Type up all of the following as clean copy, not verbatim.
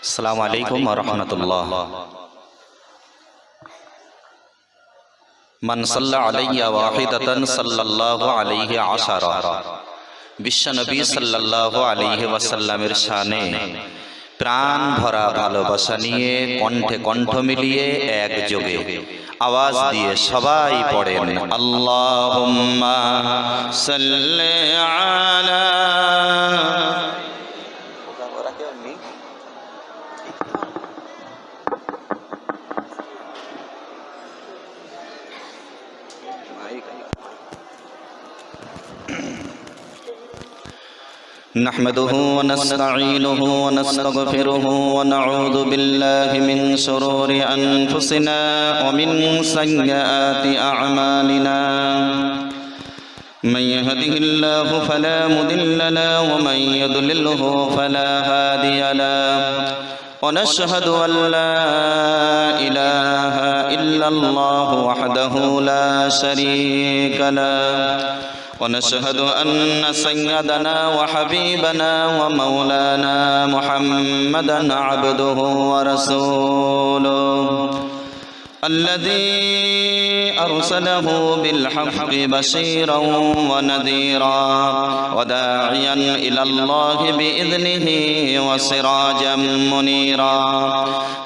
আসসালামু আলাইকুম ওয়া রাহমাতুল্লাহ। মান সাল্লা আলাইয়া ওয়াহিদাতান সাল্লাল্লাহু আলাইহি আশারা। বিশ্বনবী সাল্লাল্লাহু আলাইহি ওয়াসাল্লামের শানে প্রাণ ভরা ভালোবাসা নিয়ে কণ্ঠে কণ্ঠ মিলিয়ে একযোগে আওয়াজ দিয়ে সবাই পড়েন আল্লাহুম্মা সাল্লি আলা। نحمده ونستعينه ونستغفره ونعوذ بالله من شرور أنفسنا ومن سيئات أعمالنا. من يهده الله فلا مضل له ومن يضلله فلا هادي له. ونشهد أن لا إله إلا الله وحده لا شريك له. ونشهد أن سيدنا وحبيبنا ومولانا محمدا عبده ورسوله الذي أرسله بالحق بشيرا ونذيرا وداعيا إلى الله بإذنه وسراجا منيرا.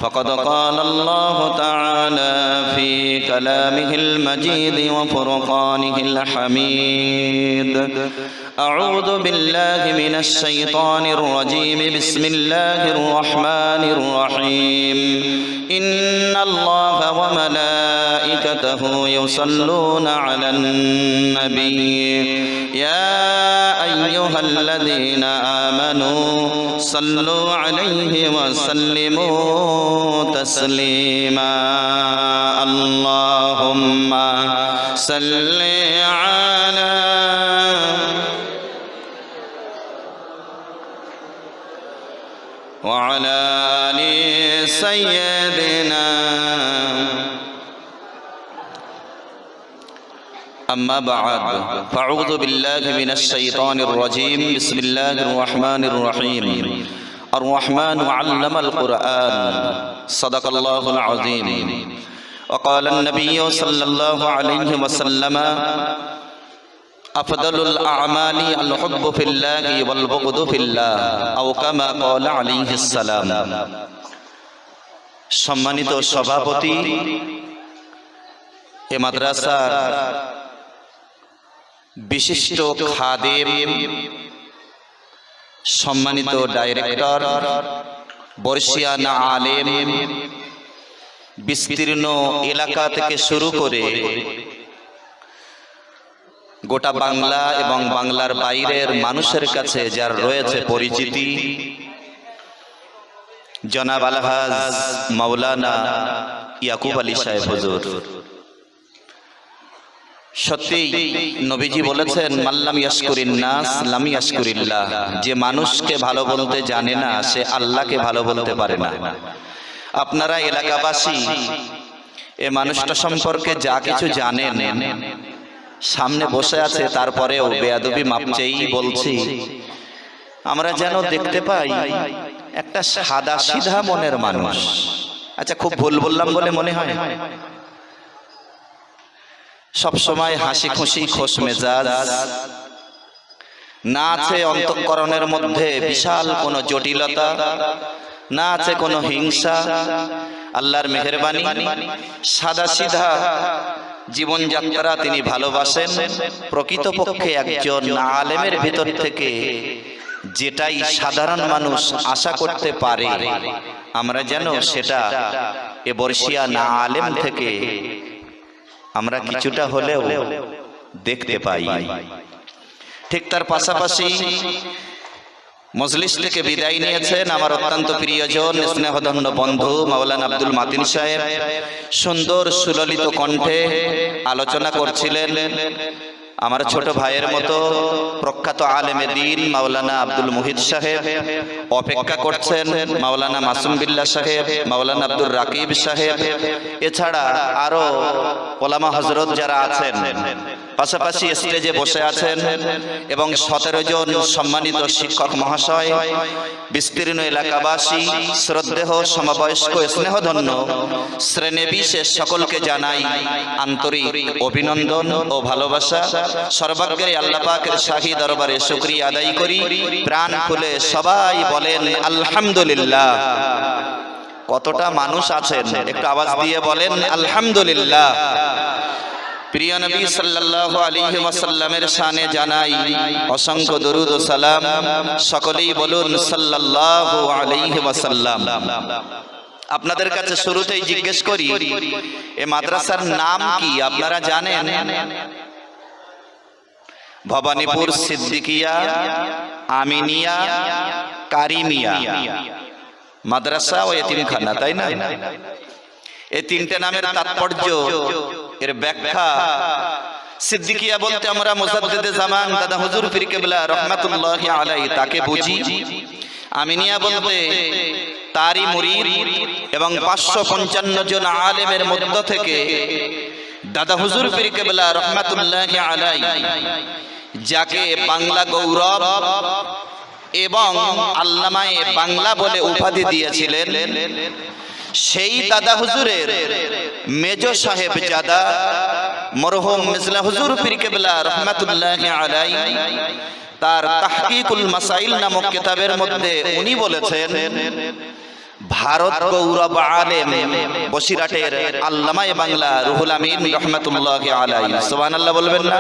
فقد قال الله تعالى في كلامه المجيد وفرقانه الحميد: أعوذ بالله من الشيطان الرجيم. بسم الله الرحمن الرحيم. إن الله وملائكته يصلون على النبي يا أيها الذين آمنوا صلوا عليه وسلموا تسليما. اللهم صل على وعلى آل سيدنا. أما بعد فأعوذ بالله من الشيطان الرجيم. بسم الله الرحمن الرحيم. الرحمن علم القرآن صدق الله العظيم. وقال النبي صلى الله عليه وسلم: أفضل الأعمال الحب في الله والبغض في الله أو كما قال عليه السلام. সম্মানিত সভাপতি, এ মাদ্রাসার বিশিষ্ট খাদেম, সম্মানিত ডাইরেক্টর, বর্ষিয়ানা আলেম, বিস্তীর্ণ এলাকা থেকে শুরু করে গোটা বাংলা এবং বাংলার বাইরের মানুষের কাছে যার রয়েছে পরিচিতি, জনাব আলহাজ মাওলানা ইয়াকুব আলী সাহেব হুজুর। সত্যি নবীজি বলেছেন, মাল্লাম ইয়াশকুরিন নাস লাম ইয়াশকুরিল্লাহ। যে মানুষকে ভালো বলতে জানে না, সে আল্লাহকে ভালো বলতে পারে না। আপনারা এলাকাবাসী এ মানুষটা সম্পর্কে যা কিছু জানেন, সামনে বসে আছে, তারপরেও বেয়াদবি মাপ চেয়েই বলছি, আমরা যেন দেখতে পাই একটা সাদা সিধা মনের মানুষ। আচ্ছা, খুব ভুল বললাম বলে মনে হয়? সবসময় হাসি খুশি, খোশ মেজাজ, না আছে অন্তঃকরণের মধ্যে বিশাল কোনো জটিলতা, না আছে কোনো হিংসা। আল্লাহর মেহেরবানি, সাদা সিধা জীবনযাত্রা তিনি ভালোবাসেন। প্রকৃতপক্ষে একজন আলেমের ভিতর থেকে যেটাই সাধারণ মানুষ আশা করতে পারে, আমরা যেন সেটা এ বর্ষিয়ানা আলেম থেকে আমরা কিছুটা হলেও দেখতে পাই। ঠিক তার পাশাপাশি মজলিস থেকে বিদায় নিয়েছেন আমার অত্যন্ত প্রিয়জন, স্নেহধন্য বন্ধু মাওলানা আব্দুল মাতিন সাহেব। সুন্দর সুললিত কণ্ঠে আলোচনা করছিলেন আমার ছোট ভাইয়ের মতো প্রখ্যাত আলেমে দ্বীন মাওলানা আব্দুল মুহিত সাহেব। অপেক্ষা করছেন মাওলানা মাসুম বিল্লাহ সাহেব, মাওলানা আব্দুর রাকিব সাহেব, এছাড়া আরো ওলামা হযরত যারা আছেন পাশাপাশি স্টেজে বসে আছেন এবং 17 জন সম্মানিত শিক্ষক মহাশয়, বিস্তীর্ণ এলাকাবাসী, শ্রদ্ধেয় সমবয়স্ক স্নেহধন্য শ্রেণী বিশেষ সকলকে জানাই আন্তরিক অভিনন্দন ও ভালোবাসা। সর্বাগ্রে আল্লাহ পাকের শাহী দরবারে শুকরিয়া আদায় করি। প্রাণ খুলে সবাই বলেন আলহামদুলিল্লাহ। কতটা মানুষ আছেন একটু আওয়াজ দিয়ে বলেন আলহামদুলিল্লাহ। প্রিয় নবী সাল্লাল্লাহু আলাইহি ওয়াসাল্লামের শানে জানাই অসংখ্য দরুদ ও সালাম। সকলেই বলুন সাল্লাল্লাহু আলাইহি ওয়াসাল্লাম। আপনাদের কাছে শুরুতেই জিজ্ঞেস করি, এই মাদ্রাসার নাম কি আপনারা জানেন? ভবানীপুর সিদ্দিকিয়া আমিনিয়া কারিমিয়া মাদ্রাসা ও এতিমখানা, তাই না? এই তিনটে নামের তাৎপর্য, এর ব্যাখ্যা, সিদ্দিকিয়া বলতে আমরা মুজাদ্দিদে জামান দাদা হুজুর পীর কেবলা রহমাতুল্লাহি আলাইহি তাকে বুঝি। আমিনিয়া বলতে তারই মুরিদ এবং 555 জন আলেমের মধ্য থেকে দাদা হুজুর পীর কেবলা রহমাতুল্লাহি আলাইহি যাকে বাংলা গৌরব এবং আল্লামায়ে বাংলা বলে উপাধি দিয়েছিলেন, সেই দাদা হুজুরের মেজো সাহেব জাদা মরহুম মিসলা হুজুর পীর কেবলা রহমাতুল্লাহি আলাইহি তার তাহকিকুল মাসাইল নামক কিতাবের মধ্যে উনি বলেছেন, ভারত গৌরব আলেম বসিরহাটের আল্লামায়ে বাংলা রুহুল আমিন রহমাতুল্লাহি আলাইহি। সুবহানাল্লাহ বলবেন না?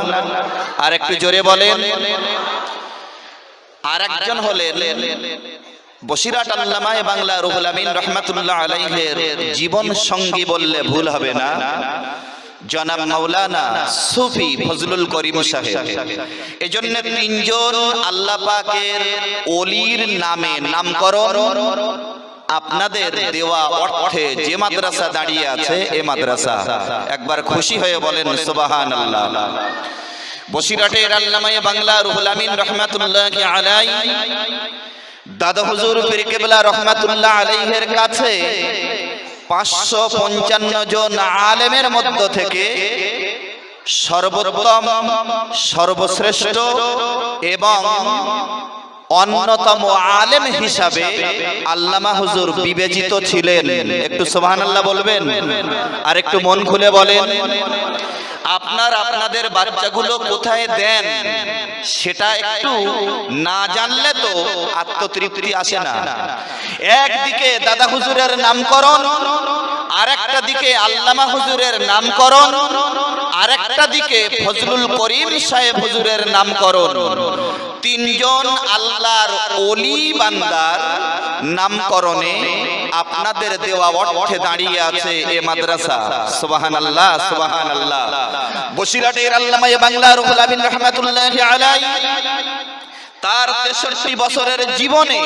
আর একটু জোরে বলেন। আর একজন হলেন বসিরহাট আল্লামায়ে বাংলা রুহুল আমিন রহমাতুল্লাহ আলাইহির জীবন সঙ্গী বললে ভুল হবে না, জনাব মাওলানা সুফি ফজলুল করিম সাহেব। এজন্য তিনজন আল্লাহ পাকের ওলির নামে নামকরণ আপনাদের দেওয়া অর্থে যে মাদ্রাসা দাঁড়িয়ে আছে এ মাদ্রাসা। একবার খুশি হয়ে বলেন সুবহানাল্লাহ। বসিরহাটের আল্লামায়ে বাংলা রুহুল আমিন রহমাতুল্লাহি আলাইহি দাদা হুজুর পীর কেবলা রহমাতুল্লাহ আলাইহির কাছে 555 জন আলেমের মধ্য থেকে সর্বোত্তম, সর্বশ্রেষ্ঠ এবং অন্যতম আলেম হিসাবে আল্লামা হুজুর বিবেচিত ছিলেন। একটু সুবহানাল্লাহ বলবেন আর একটু মন খুলে বলেন। আপনাদের বাচ্চাগুলো কোথায় দেন সেটা একটু না জানলে তো আত্মতৃপ্তি আসে না। একদিকে দাদা হুজুরের নামকরণ, আরেকটা দিকে আল্লামা হুজুরের নামকরণ, আরেকটা দিকে ফজলুল করিম সাহেব হুজুরের নামকরণ। তিনজন আল্লাহর ওলি বান্দার নামকরণে আপনাদের দেওয়া অর্থে দাঁড়িয়ে আছে এ মাদ্রাসা। সুবহানাল্লাহ সুবহানাল্লাহ। বসিরহাটের আল্লামায়ে বাংলা রুহুল আমিন রহমাতুল্লাহি আলাইহি তার 63 বছরের জীবনে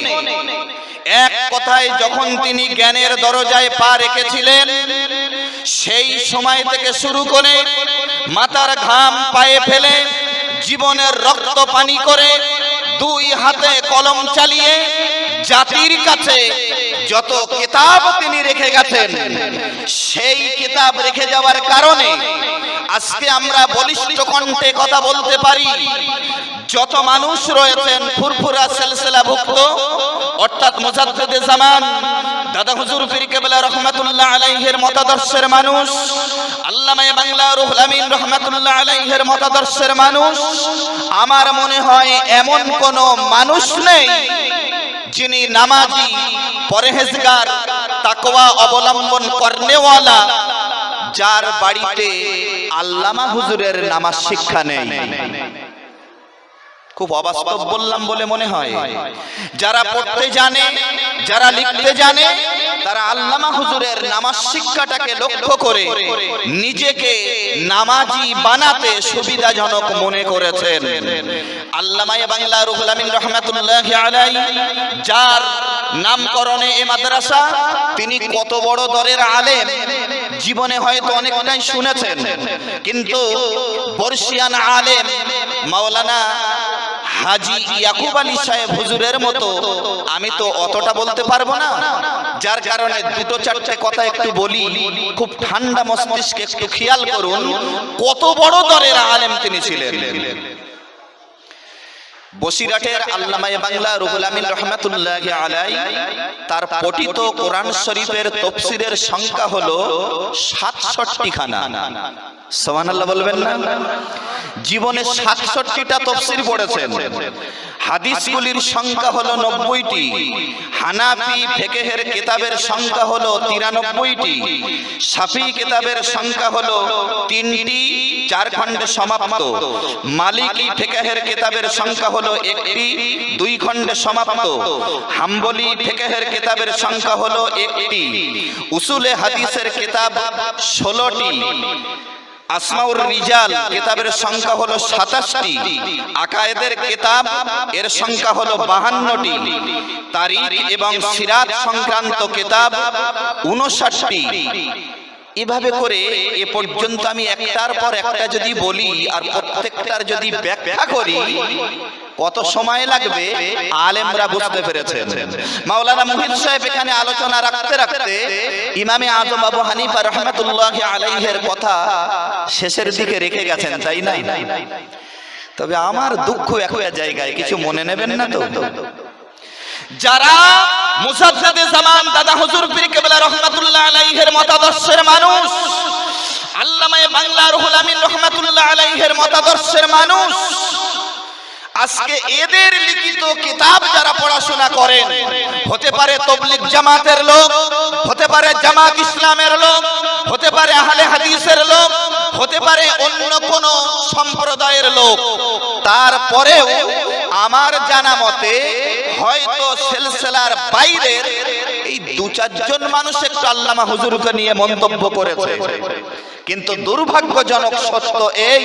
এক কথায় যখন তিনি জ্ঞানের দরজায় পা রেখেছিলেন, সেই সময় থেকে শুরু করে মাথার ঘাম পায়ে ফেলে জীবনের রক্ত পানি করে দুই হাতে কলম চালিয়ে জাতির কাছে যত কিতাব তিনি রেখে গেছেন, সেই কিতাব রেখে যাওয়ার কারণে আজকে আমরা বলিষ্ঠ কণ্ঠে কথা বলতে পারি। যত মানুষ রয়েছেন ফুরফুরা সিলসিলাভুক্ত অর্থাৎ মুজাদ্দিদে জামান দাদা হুজুর পীর কেবলা রহমাতুল্লাহ আলাইহির মতাদর্শের মানুষ, আল্লামায়ে বাংলা রুহুল আমিন রহমাতুল্লাহ আলাইহির মতাদর্শের মানুষ, আমার মনে হয় এমন কোন মানুষ নেই যিনি নামাজি, পরহেজগার, তাকওয়া অবলম্বন করনেওয়ালা, যার বাড়িতে আল্লামা হুজুরের নামাজ শিক্ষা নেই। খুব অবাস্তব বললাম বলে মনে হয়। যারা পড়তে জানে, যারা লিখতে জানে, তারা আল্লামা হুজুরের নামাজ শিক্ষাটাকে লক্ষ্য করে নিজেকে নামাজি বানাতে সুবিধাজনক মনে করেছেন। আল্লামায়ে বাংলা রুহুল আমিন রহমাতুল্লাহি আলাইহি যার নামকরণে এ মাদ্রাসা, তিনি কত বড় দরের আলেম জীবনে হয়তো অনেকটাই শুনেছেন, কিন্তু বর্ষিয়ান আলেম মাওলানা হাজী ইয়াকুব আলী সাহেব হুজুরের মতো আমি তো অতটা বলতে পারবো না, যার কারণে দুটো চারটে কথা একটু বলি। খুব ঠান্ডা মস্তিষ্কে একটু খেয়াল করুন কত বড় দরের আলেম তিনি ছিলেন। বসিরহাটের আল্লামায়ে বাংলা রুহুল আমিন রাহমাতুল্লাহি আলাইহি তার পঠিত কোরআন শরীফের তাফসীরের সংখ্যা হলো ৬৭ খানা। সুবহানাল্লাহ বলবেন না? জীবনে ৬৭টা তাফসীর পড়েছেন। হাদিসগুলির সংখ্যা হলো ৯০টি। হানাফি ফিকহের কিতাবের সংখ্যা হলো ৯৩টি। শাফিঈ কিতাবের সংখ্যা হলো ৩টি, ৪ খণ্ডে সমাপ্ত। মালিকি ফিকহের কিতাবের সংখ্যা হলো ১টি, ২ খণ্ডে সমাপ্ত। হাম্বলি ফিকহের কিতাবের সংখ্যা হলো ১টি। উসুলে হাদিসের কিতাব ১৬টি। আসমাউর রিজাল কিতাবের সংখ্যা হলো ২৭টি। আকায়েদের কিতাব এর সংখ্যা হলো ৫২টি। তারিখ এবং সিরাত সংক্রান্ত কিতাব ৫৯টি। এভাবে করে এ পর্যন্ত আমি একটার পর একটা যদি বলি আর প্রত্যেকটার যদি ব্যাখ্যা করি কত সময় লাগবে আলেমরা বুঝতে পেরেছেন। মাওলানা মুহিত সাহেব এখানে আলোচনা রাখতে রাখতে ইমামে আজম আবু হানিফা রাহমাতুল্লাহি আলাইহির কথা শেষের দিকে রেখে গেছেন, তাই না? তবে আমার দুঃখ একটা জায়গায়, কিছু মনে নেবেন না তো? যারা মুজাদ্দিদে জামান দাদা হুজুর পীর কেবলা রাহমাতুল্লাহ আলাইহির মতাদর্শের মানুষ, আল্লামায়ে বাংলা রুহুল আমিন রাহমাতুল্লাহ আলাইহির মতাদর্শের মানুষ, আজকে এদের লিখিত কিতাব যারা পড়াশোনা করেন, হতে পারে তাবলীগ জামাতের লোক, হতে পারে জামাত ইসলামের লোক, হতে পারে আহলে হাদিসের লোক, হতে পারে অন্য কোন সম্প্রদায়ের লোক, তারপরেও আমার জানা মতে হয়তো সিলসিলার বাইরের এই ২-৪ জন মানুষ একটু আল্লামা হুজুরকে নিয়ে মন্তব্য করেছে। কিন্তু দুর্ভাগ্যজনক সত্য এই,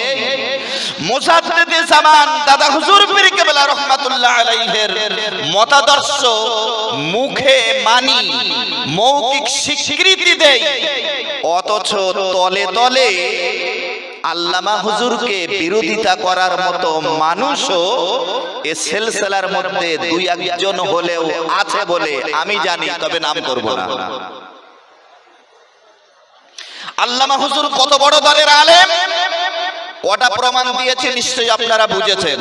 মুজাদ্দিদে জামান দাদা হুজুর পীর কেবলা রাহমাতুল্লাহ আলাইহির মতাদর্শ মুখে মানি, মৌখিক স্বীকৃতি দেই, অথচ তলে তলে আল্লামা হুজুরকে বিরোধিতা করার মতো মানুষও এ সিলসিলার মধ্যে ২-১ জন হলেও আছে বলে আমি জানি, তবে নাম করব না। আল্লামা হুজুর কত বড় দরের আলেম, কটা প্রমাণ দিয়েছে নিশ্চয়ই আপনারা বুঝেছেন।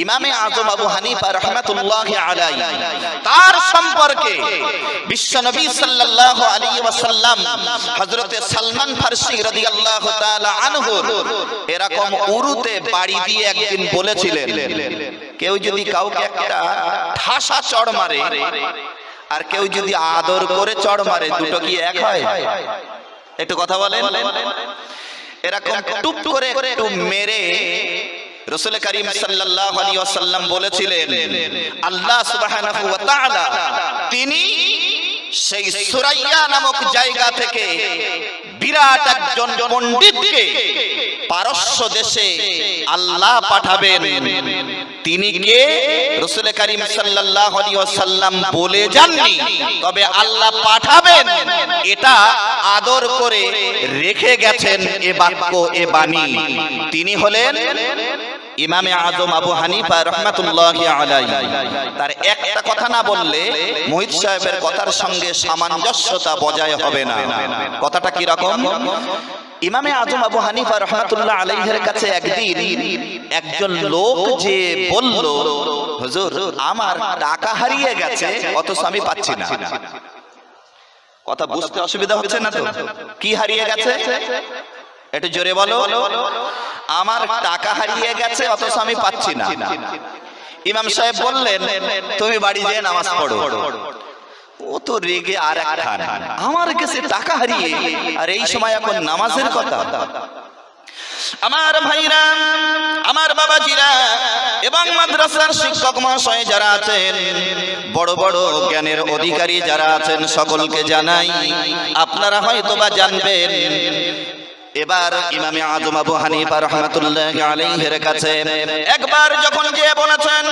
ইমামে আজম আবু হানিফা রাহমাতুল্লাহি আলাইহি তার সম্পর্কে বিশ্বনবী সাল্লাল্লাহু আলাইহি ওয়াসাল্লাম হযরতে সালমান ফারসি রাদিয়াল্লাহু তাআলা আনহু এরকম উরুতে বাড়ি দিয়ে একদিন বলেছিলেন, কেউ যদি কাউকে একটা ঠাসা চড় মারে আর কেউ যদি আদর করে চড় মারে, দুটো কি এক হয়? একটু কথা বলেন। এরকম টুপ করে একটু মেরে রাসূল করিম সাল্লাল্লাহু আলাইহি ওয়াসাল্লাম বলেছিলেন, আল্লাহ সুবহানাহু ওয়া তাআলা তিনি সেই সুরাইয়া নামক জায়গা থেকে বিরাট একজন পণ্ডিতকে পারস্য দেশে আল্লাহ পাঠাবেন। তিনি কে? রাসূল করিম সাল্লাল্লাহু আলাইহি ওয়াসাল্লাম বলে যাননি, তবে আল্লাহ পাঠাবেন এটা আদর করে রেখে গেছেন এ বাক্য, এ বাণী। তিনি হলেন ইমামে আজম আবু হানিফা রাহমাতুল্লাহি আলাইহি। তার একটা কথা না বললে মুহিত সাহেবের কথার সঙ্গে সামঞ্জস্যতা বজায় হবে না। কথাটা কি রকম? ইমামে আজম আবু হানিফা রাহমাতুল্লাহ আলাইহির কাছে একদিন একজন লোক যে বলল, হুজুর আমার টাকা হারিয়ে গেছে অথচ আমি পাচ্ছি না। কথা বুঝতে অসুবিধা হচ্ছে না তো? কি হারিয়ে গেছে একটু জোরে বলো। আমার টাকা হারিয়ে গেছে অথচ আমি পাচ্ছি না। ইমাম সাহেব বললেন, তুমি বাড়ি যেয়ে নামাজ পড়ো। ও তো রেগে আর এক খান, আমার কাছে টাকা হারিয়ে আর এই সময় এখন নামাজের কথা। আমার ভাইরা, আমার বাবাজিরা এবং মাদ্রাসার শিক্ষক মহাশয় যারা আছেন, বড় বড় জ্ঞানের অধিকারী যারা আছেন, সকলকে জানাই, আপনারা হয়তোবা জানবেন এবার ইমামে আযম আবু হানিফা রাহমাতুল্লাহি আলাইহির কাছে একবার যখন গিয়ে বলেছেন,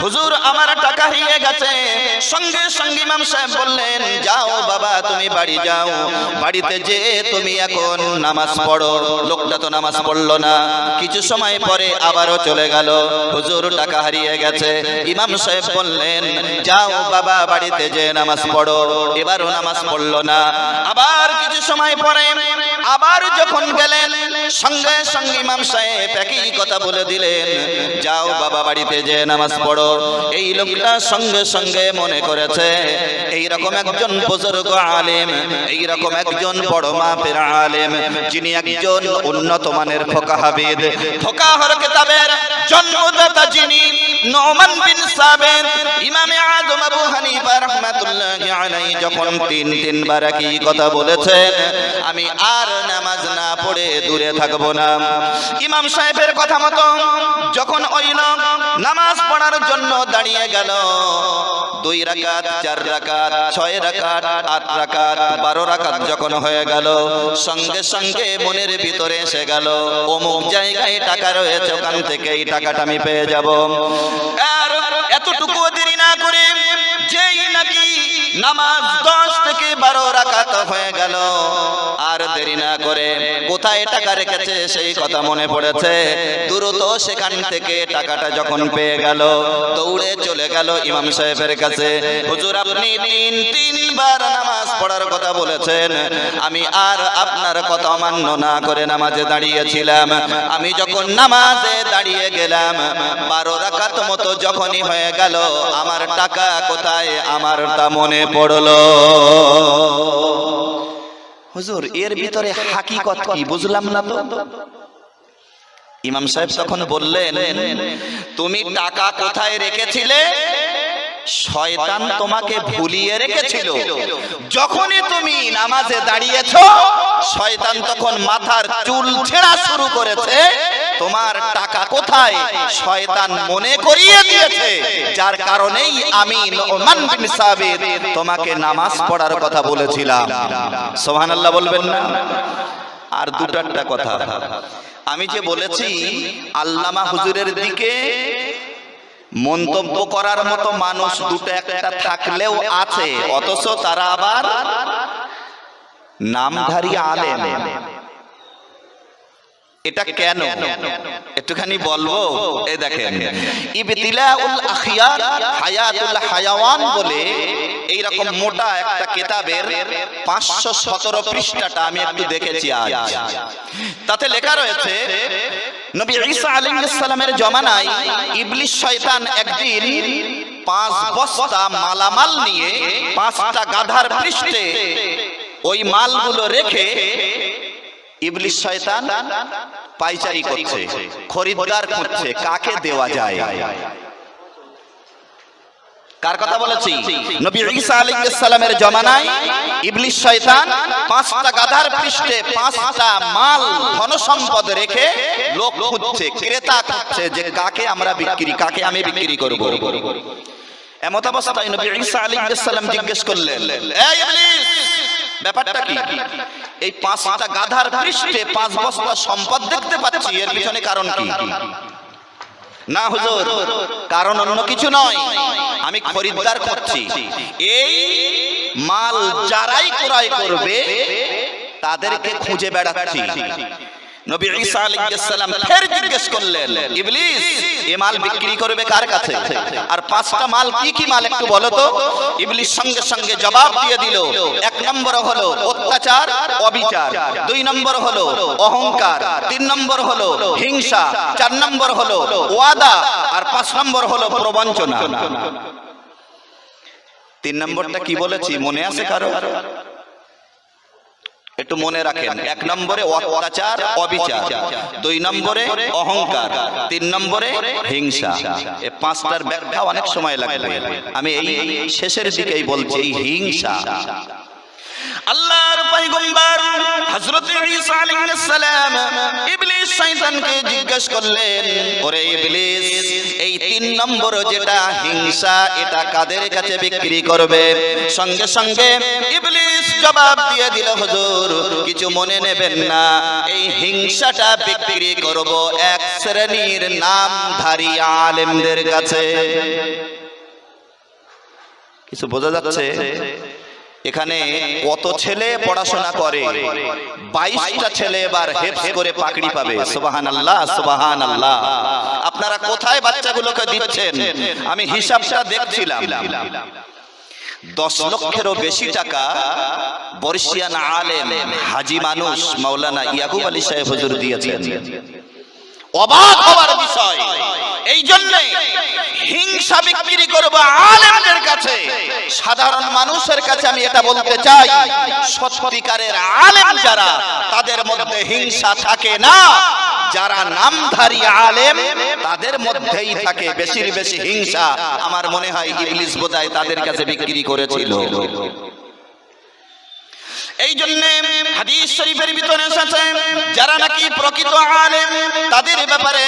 হুজুর আমার টাকা হারিয়ে গেছে, সঙ্গে সঙ্গে ইমাম সাহেব বললেন, যাও বাবা তুমি বাড়ি যাও, বাড়িতে যে তুমি এখন নামাজ পড়ো। লোকটা তো নামাজ পড়লো না, কিছু সময় পরে আবারও চলে গেল, হুজুর টাকা হারিয়ে গেছে। ইমাম সাহেব বললেন, যাও বাবা বাড়িতে যে নামাজ পড়ো। এবারও নামাজ পড়লো না। আবার কিছু সময় পরে আবার যখন গেলেন, সঙ্গে সঙ্গে ইমাম সাহেব একই কথা বলে দিলেন, যাও বাবা বাড়িতে যে নামাজ পড়ো। এই লোকটা সঙ্গে সঙ্গে মনে করেছে এইরকম একজন বুজুর্গ আলেম, এইরকম একজন বড় মাপের আলেম, যিনি একজন উন্নত মানের ফকাহাবিদ, ফকাহর কিতাবের জন্মদাতা যিনি নুমান বিন সাবিত। ইমামে আযম আবু হানিফা রাহমাতুল্লাহি আলাইহি যখন তিনবার একই কথা বলেছেন, আমি আর নামাজ না পড়ে দূরে থাকবো না। ইমাম সাহেবের কথা মতো যখন ওই লোক নামাজ পড়ার জন্য দাঁড়িয়ে গেল, 2 রাকাত 4 রাকাত 6 রাকাত 8 রাকাত 12 রাকাত যখন হয়ে গেল, সঙ্গে সঙ্গে মনের ভিতরে এসে গেল, অমুক জায়গায় টাকা রয়েছে, ওখান থেকে এই টাকাটা আমি পেয়ে যাব। আর এতটুকু দেরি না করে যেই নাকি নামাজ 10 থেকে 12 রাকাত হয়ে গেল, আর দেরি না করে কোথায় টাকা রেখেছে সেই কথা মনে পড়েছে, দ্রুত সেখান থেকে টাকাটা যখন পেয়ে গেল, দৌড়ে চলে গেল ইমাম সাহেবের কাছে। হুজুর আপনি তিনবার নামাজ পড়ার কথা বলেছেন, আমি আর আপনার কথা অমান্য না করে নামাজে দাঁড়িয়েছিলাম। আমি যখন নামাজে দাঁড়িয়ে গেলাম, 12 রাকাত মতো যখনই হয়ে গেল, আমার টাকা কোথায় আমার তা মনে পড়লো। হুজুর এর ভিতরে হাকিকত কি বুঝলাম না তো। ইমাম সাহেব তখন বললেন, তুমি টাকা কোথায় রেখেছিলে? শয়তান তোমাকে ভুলিয়ে রেখেছিল। যখনই তুমি নামাজে দাঁড়িয়েছো, শয়তান তখন মাথার চুল ছেঁড়া শুরু করেছে। তোমার টাকা কোথায় শয়তান মনে করিয়ে দিয়েছে, যার কারণেই আমি নুমান বিন সাবিত তোমাকে নামাজ পড়ার কথা বলেছিলাম। সুবহানাল্লাহ বলবেন না? আর দুটাটা কথা আমি যে বলেছি, আল্লামা হুজুরের দিকে মন্তব্য করার মতো মানুষ দুটো একটা থাকলেও আছে, অথচ তারা আবার নামধারী আলেম। এটা কেন একটুখানি বলবো। এই দেখেন, ইবতিলাউল আখিয়ার হায়াতুল হায়াওয়ান বলে এইরকম মোটা একটা কিতাবের 517 পৃষ্ঠাটা আমি একটু দেখেছি আজ। তাতে লেখা রয়েছে, নবী ঈসা আলাইহিস সালামের জমানায় ইবলিস শয়তান একদিন 5 বস্তা মালামাল নিয়ে 5টা গাধার পৃষ্ঠে ওই মালগুলো রেখে ইবলিস শয়তান পাইচারি করছে, খরিদ্দার করছে, কাকে দেওয়া যায়। কার কথা বলেছি? নবী ঈসা আলাইহিস সালামের জমানায় ইবলিস শয়তান 5টা গাধার পৃষ্ঠে 5টা মাল ধন সম্পদ রেখে লোক খুঁজছে, ক্রেতা খুঁজছে, যে কাকে আমরা বিক্রি, কাকে আমি বিক্রি করব। এমত অবস্থায় নবী ঈসা আলাইহিস সালাম জিজ্ঞেস করলেন, এই ইবলিস ব্যাপারটা কি? এই 5টা গাধার পৃষ্ঠে 5 বস্তা সম্পদ দেখতে পাচ্ছি, এর পিছনে কারণ কি? না হুজুর, কারণ অন্য কিছু নয়, আমি খরিদ্দার করছি। এই মাল যারাই ক্রয় করবে তাদেরকে খুঁজে বেড়াচ্ছি। নবী ঈসা আলাইহিস সালাম ফের জিজ্ঞেস করলেন, ইবলিস এই মাল বিক্রি করবে কার কাছে? আর 5টা মাল কি কি মাল একটু বলো তো। ইবলিস সঙ্গে সঙ্গে জবাব দিয়ে দিল, 1 নম্বর হলো অত্যাচার অবিচার, 2 নম্বর হলো অহংকার, 3 নম্বর হলো হিংসা, 4 নম্বর হলো ওয়াদা, আর 5 নম্বর হলো প্রবঞ্চনা। 3 নম্বরটা কি বলেছি মনে আছে কারো? একটু মনে রাখেন। 1 নম্বরে অত্যাচার অবিচার, 2 নম্বরে অহংকার, 3 নম্বরে হিংসা। এই 5টার ব্যাখ্যা অনেক সময় লাগবে, আমি এই শেষের দিকেই বলছি। হিংসা আল্লাহর পয়গম্বর হযরত ঈসা আলাইহিস সালাম ইবলিস শয়তানকে জিজ্ঞেস করলেন, ওরে ইবলিস, এই 3 নম্বর যেটা হিংসা, এটা কাদের কাছে বিক্রি করবে? সঙ্গে সঙ্গে ইবলিস জবাব দিয়ে দিল, হুজুর কিছু মনে নেবেন না, এই হিংসাটা বিক্রি করব এক শ্রেণীর নামধারী আলেমদের কাছে। কিছু বোঝা যাচ্ছে? এখানে কত ছেলে পড়াশোনা করে? 22টা ছেলে এবার হেফজ করে পাকড়ি পাবে। সুবহানাল্লাহ, সুবহানাল্লাহ। আপনারা কোথায় বাচ্চাগুলোকে দিচ্ছেন? আমি হিসাবটা দেখছিলাম, 10 লক্ষেরও বেশি টাকা বর্ষিয়ান আলেম হাজি মানুষ মাওলানা ইয়াকুব আলী সাহেব হুজুর দিয়েছেন। অবাক হওয়ার বিষয়, এই জন্য হিংসা বিক্রি করব আলেমদের কাছে। সাধারণ মানুষের কাছে আমি এটা বলতে চাই, সত্যিকারের আলেম যারা, তাদের মধ্যে হিংসা থাকে না। যারা নামধারী আলেম, তাদের মধ্যেই থাকে বেশির বেশি হিংসা। আমার মনে হয় ইবলিস বোধহয় তাদের কাছে বিক্রি করেছিল। এই জন্য হাদিস শরীফের ভিতরে এসেছে, যারা নাকি প্রকৃত আলেম, তাদের ব্যাপারে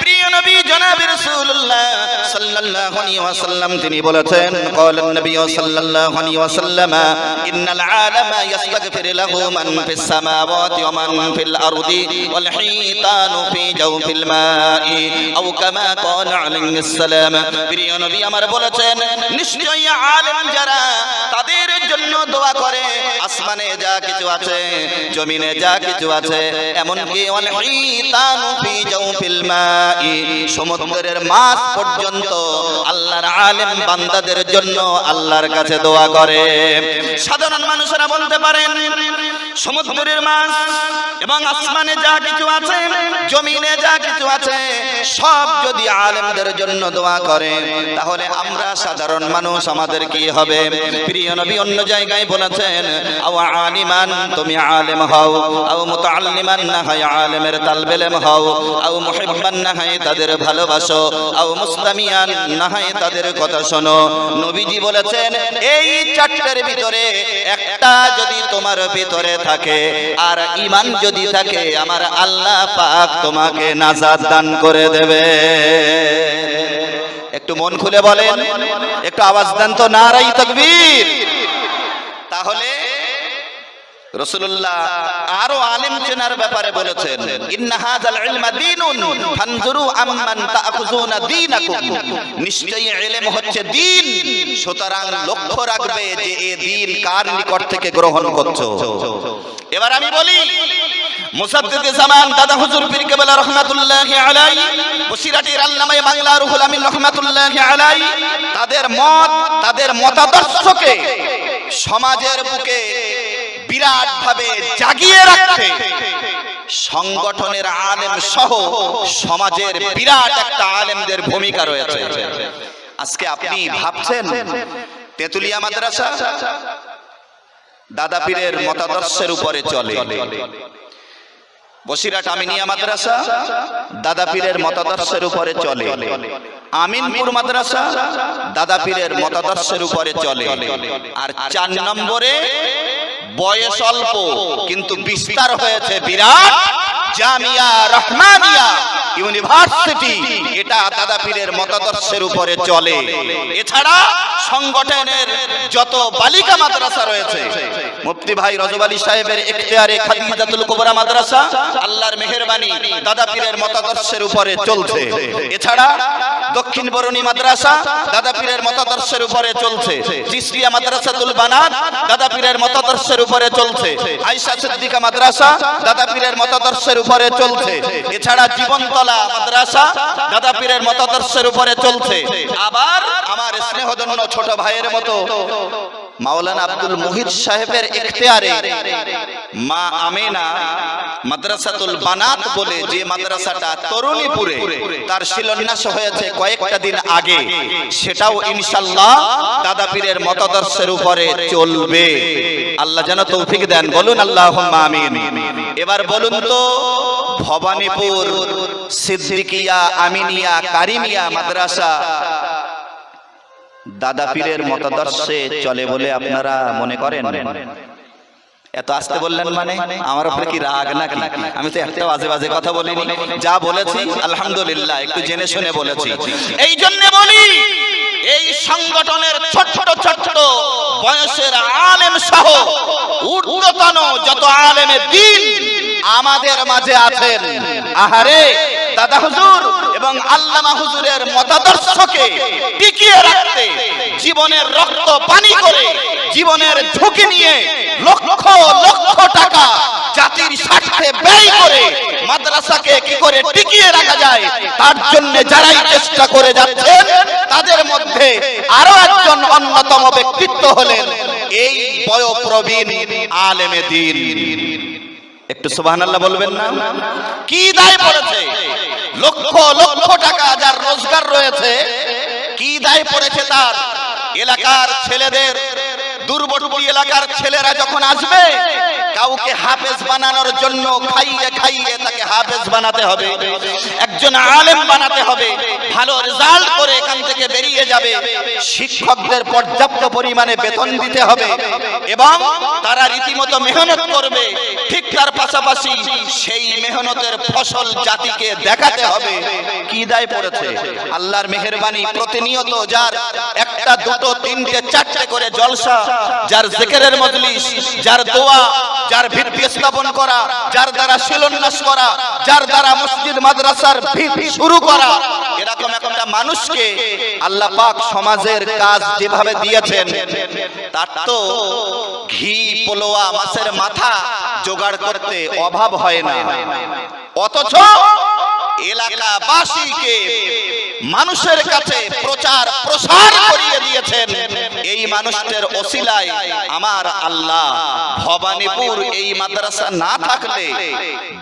প্রিয় নবী জনাব রাসূলুল্লাহ সাল্লাল্লাহু আলাইহি ওয়াসাল্লাম তিনি বলেছেন, ক্বালান নবী সাল্লাল্লাহু আলাইহি ওয়াসাল্লাম, ইন্নাল আলামা ইস্তাগফিরু লাহু মান ফিস সামাওয়াতি ওয়া মান ফিল আরদি ওয়াল হিতানু ফি জাওফিল মাই, আও কামা ক্বালা আলাইহিস সালাম। প্রিয় নবী আমার বলেছেন, নিশ্চয়ই আলেম যারা, তাদের জন্য দোয়া করে আসমানে যা কিছু আছে, জমিনে যা কিছু আছে, এমনকি ওয়াল হিতানু ফি জাওফিল মাই, সমুদ্রের মাছ পর্যন্ত আল্লাহর আলেম বান্দাদের জন্য আল্লাহর কাছে দোয়া করে। সাধারণ মানুষেরা বলতে পারেন, সমুদ্রের মাছ এবং আসমানে যা কিছু আছে, জমিনে যা কিছু আছে, সব যদি আলেমদের জন্য দোয়া করে, তাহলে আমরা সাধারণ মানুষ আমাদের কি হবে? প্রিয় নবী অন্য জায়গায় বলেছেন, আও আলিমান, তুমি আলেম হও, আও মুতাআল্লিমান, না হয় আলেমের তালবে ইলম হও, আও মুহিব্বান, না হয় তাদের ভালোবাসো, আও মুস্তামিয়ান, না হয় তাদের কথা শোনো। নবীজি বলেছেন, এই 4টার ভিতরে একটা যদি তোমার ভিতরে থাকে, আর ঈমান যদি থাকে, আমার আল্লাহ পাক তোমাকে নাজাত দান করে দেবে। একটু মন খুলে বলেন, একটু আওয়াজ দেন তো, নারায়ে তাকবীর। তাহলে রাসূলুল্লাহ আরো আলেম চেনার ব্যাপারে বলেছেন, ইন্না হাযাল ইলমা দীনুন ফানজুরু আম্মান তাআখুযুনা দীনাকুম, নিশ্চয়ই ইলম হচ্ছে দ্বীন, সুতরাং লক্ষ্য রাখবে যে এই দ্বীন কার নিকট থেকে গ্রহণ করছো। এবার আমি বলি, মুসাদ্দিদে জামান দাদা হুজুর পীর কেবলা রাহমাতুল্লাহি আলাইহি, বসিরাটির আল্লামায়ে বাংলা রুহুল আমিন রাহমাতুল্লাহি আলাইহি, তাদের মত, তাদের মতাদর্শকে সমাজের বুকে বিরাট ভাবে জাগিয়ে রাখতে সংগঠনের আলেম সহ সমাজের বিরাট একটা আলেমদের ভূমিকা রয়েছে। আজকে আপনি ভাবছেন তেতুলিয়া মাদ্রাসা দাদা পীরের মতাদর্শের উপরে চলে, বসিরহাট আমিনিয়া মাদ্রাসা দাদা পীরের মতাদর্শের উপরে চলে, আমিনপুর মাদ্রাসা দাদা পীরের মতাদর্শের উপরে চলে, আর 4 নম্বরে বয়স অল্প কিন্তু বিস্তার হয়েছে বিরাট জামিয়া রহমানিয়া ইউনিভার্সিটি, এটা দাদা পীরের মতাদর্শের উপরে চলে। এছাড়া সংগঠনের যত বালিকা মাদ্রাসা রয়েছে, মুফতি ভাই রজব আলী সাহেবের ইখতিয়ারে খাদিজাতুল কুবরা মাদ্রাসা আল্লাহর মেহেরবানি দাদা পীরের মতাদর্শের উপরে চলছে। এছাড়া দক্ষিণ বরণী মাদ্রাসা দাদা পীরের মতাদর্শের উপরে চলছে, চিশতিয়া মাদ্রাসাতুল বানাত দাদা পীরের মতাদর্শের উপরে চলছে, আয়েশা সিদ্দিকা মাদ্রাসা দাদা পীরের মতাদর্শের উপরে চলছে। এছাড়া জীবনতলা মাদ্রাসা দাদা পীরের মতাদর্শের উপরে চলছে। আবার আমার স্নেহধন্য ছোট ভাইয়ের মতো মাওলানা আব্দুল মুহিত সাহেবের ইখতিয়ারে মা আমেনা মাদ্রাসাতুল বানাত বলে যে মাদ্রাসাটা তরুণীপুরে, তার শিলান্যাস হয়েছে কয়েকটা দিন আগে, সেটাও ইনশাআল্লাহ দাদা পীরের মতাদর্শের উপরে চলবে। আল্লাহ যেন তৌফিক দেন, বলুন আল্লাহুম্মা আমিন। এবার বলুন তো, ভবানীপুর সিদ্দিকিয়া আমিনিয়া কারিমিয়া মাদ্রাসা দাদা পীরের মতাদর্শে চলে বলে আপনারা মনে করেন? এত আসতে বললেন মানে আমার উপরে কি রাগ নাকি? আমি তো একটা বাজে বাজে কথা বলিনি, যা বলেছি আলহামদুলিল্লাহ একটু জেনে শুনে বলেছি। এই জন্য বলি, এই সংগঠনের ছোট ছোট বয়সের আলেম সহ ঊর্ধ্বতন যত আলেমে দ্বীন আমাদের মাঝে আছেন, আহারে দাদা হুজুর এবং আল্লামা হুজুরের মতাদর্শকে টিকিয়ে রাখতে জীবনের রক্ত পানি করে, জীবনের ঝুঁকি নিয়ে লক্ষ লক্ষ টাকা জাতির স্বার্থে ব্যয় করে মাদ্রাসাকে কি করে টিকিয়ে রাখা যায়, তার জন্য যারাই চেষ্টা করে যাচ্ছেন তাদের মধ্যে আরো একজন অন্যতম ব্যক্তিত্ব হলেন এই বয়োপ্রবীণ আলেমে দ্বীন। একটু সুবহানাল্লাহ বলবেন না? কি দায় পড়েছে? লক্ষ লক্ষ টাকা যার রোজগার রয়েছে, কি দায় পড়েছে তার? এলাকার ছেলেদের, দূরবর্তী এলাকার ছেলেরা যখন আসবে, কাউকে হাফেজ বানানোর জন্য খাইয়ে খাইয়ে তাকে হাফেজ বানাতে হবে, একজন আলেম বানাতে হবে, ভালো রেজাল্ট করে এখান থেকে বেরিয়ে যাবে, শিক্ষকদের পর্যাপ্ত পরিমাণে বেতন দিতে হবে এবং তারা রীতিমতো মেহনত করবে, ঠিক তার পাশাপাশি সেই মেহনতের ফসল জাতিকে দেখাতে হবে। কি দায় পড়েছে? আল্লাহর মেহেরবানি, প্রতিনিয়ত যার একটা দুটো তিনটে চারটে করে জলসা, যার জিকিরের মজলিস, যার দোয়া, যার ভিত্তি স্থাপন করা, যার দ্বারা শিলান্যাস করা, যার দ্বারা মসজিদ মাদ্রাসার ভিত্তি শুরু করা, এরকম একটা মানুষকে আল্লাহ পাক সমাজের কাজ যেভাবে দিয়েছেন, তার তো ঘি পোলোয়া মাছের মাথা জোগাড় করতে অভাব হয় না। অথচ এলাকাবাসীকে মানুষের কাছে প্রচার প্রসার করিয়ে দিয়েছেন এই মানুষদের ওসিলায়। আমার আল্লাহ, ভবানীপুর এই মাদ্রাসা না থাকলে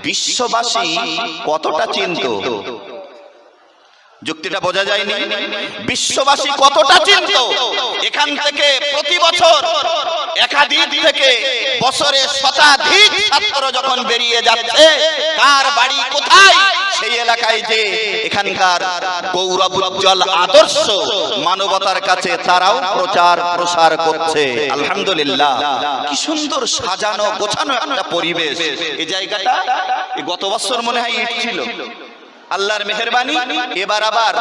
বিশ্ববাসী কতটা চিনত? যুক্তিটা বোঝা যায়নি? বিশ্ববাসী কতটা চিন্ত? এখান থেকে প্রতি বছর একাধিক থেকে বছরে শতাধিক ছাত্র যখন বেরিয়ে যাচ্ছে, কার বাড়ি কোথায়, সেই এলাকায় যে এখানকার গৌরবোজ্জ্বল আদর্শ মানবতার কাছে তারাও প্রচার প্রসার করছে। আলহামদুলিল্লাহ, কি সুন্দর সাজানো গোছানো একটা পরিবেশ এই জায়গাটা। গত বছর মনে হয় ইট ছিল, আল্লাহর মেহেরবানি এবার আবার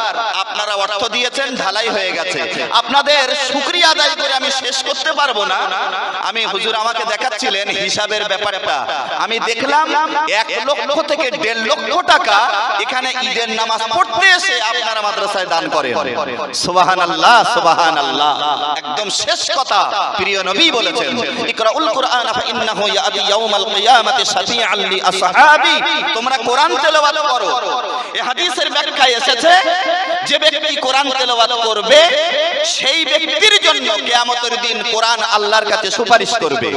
আপনারা অর্থ দিয়েছেন, ঢালাই হয়ে গেছে। আপনাদের শুকরিয়া আদায় করে আমি শেষ করতে পারবো না। আমি হুজুর আমাকে দেখাচ্ছিলেন হিসাবের ব্যাপারটা, আমি দেখলাম 1 লক্ষ থেকে 1.5 লক্ষ টাকা এখানে ঈদের নামাজ পড়তে এসে আপনারা মাদ্রাসায় দান করেন। সুবহানাল্লাহ, সুবহানাল্লাহ। একদম শেষ কথা প্রিয় নবী বলেছেন, ইকরাউল কুরআন ফাইন্নাহু ইয়াতি ইয়াউমাল কিয়ামাতি শাফিআন লি আসহাবি। তোমরা কোরআন তেলাওয়াত করো। এই হাদিসের ব্যাখ্যায় এসেছে, যে ব্যক্তি কোরআন তেলাওয়াত করবে সেই ব্যক্তির জন্য কিয়ামতের দিন কোরআন আল্লাহর কাছে সুপারিশ করবে।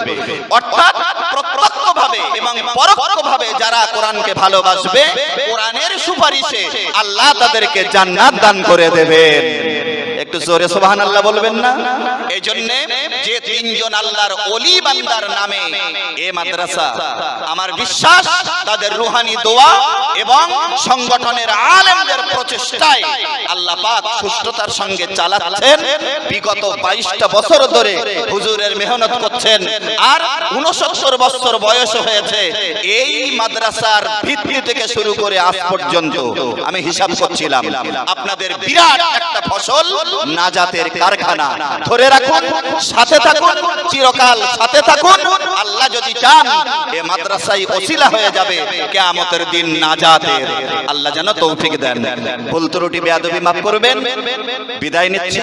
অর্থাৎ প্রত্যক্ষভাবে এবং পরোক্ষভাবে যারা কোরআনকে ভালোবাসবে, কোরআনের সুপারিশে আল্লাহ তাদেরকে জান্নাত দান করে দেবেন। একটু জোরে সুবহানাল্লাহ বলবেন না? এই জন্য যে 3 জন আল্লাহর ওলি বান্দার নামে এই মাদ্রাসা, আমার বিশ্বাস তাদের রূহানি দোয়া এবং সংগঠনের আলেমদের প্রচেষ্টায় আল্লাহ পাক সুষ্ঠুতার সঙ্গে চালাচ্ছেন। বিগত 22টা বছর ধরে হুজুরের মেহনত করছেন, আর 69 বছর বয়স হয়েছে এই মাদ্রাসার ভিত্তি থেকে শুরু করে আজ পর্যন্ত। আমি হিসাব করছিলাম, আপনাদের বিরাট একটা ফসল, নাজাতের কারখানা। ধরে রাখুন, সাথে থাকুন, চিরকাল সাথে থাকুন। আল্লাহ যদি চান এই মাদ্রাসায় ওসিলা হয়ে যাবে কিয়ামতের দিন নাজাতের। আল্লাহ যেন তৌফিক দেন। ভুল ত্রুটি বেয়াদবি মাফ করবেন। বিদায় নিচ্ছি।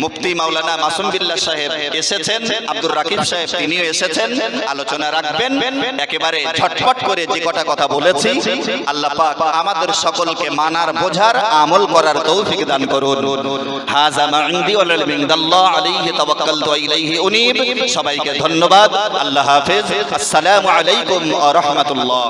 মুফতি মাওলানা মাসুম বিল্লাহ সাহেব এসেছেন, আব্দুর রাকিব সাহেব তিনিও এসেছেন, আলোচনা রাখবেন। একেবারে ঝটপট করে যে কটা কথা বলেছি, আল্লাহ পাক আমাদের সকলকে মানার, বোঝার, আমল করার তৌফিক দান করুন। হাযা মা ইনদি ওয়া ইলমু ইনদাল্লাহ আলাইহি তাওয়াক্কালতু ওয়া ইলাইহি উনীব। সবাইকে ধন্যবাদ। আল্লাহ হাফেজ। আসসালামু আলাইকুম ওয়া রাহমাতুল্লাহ।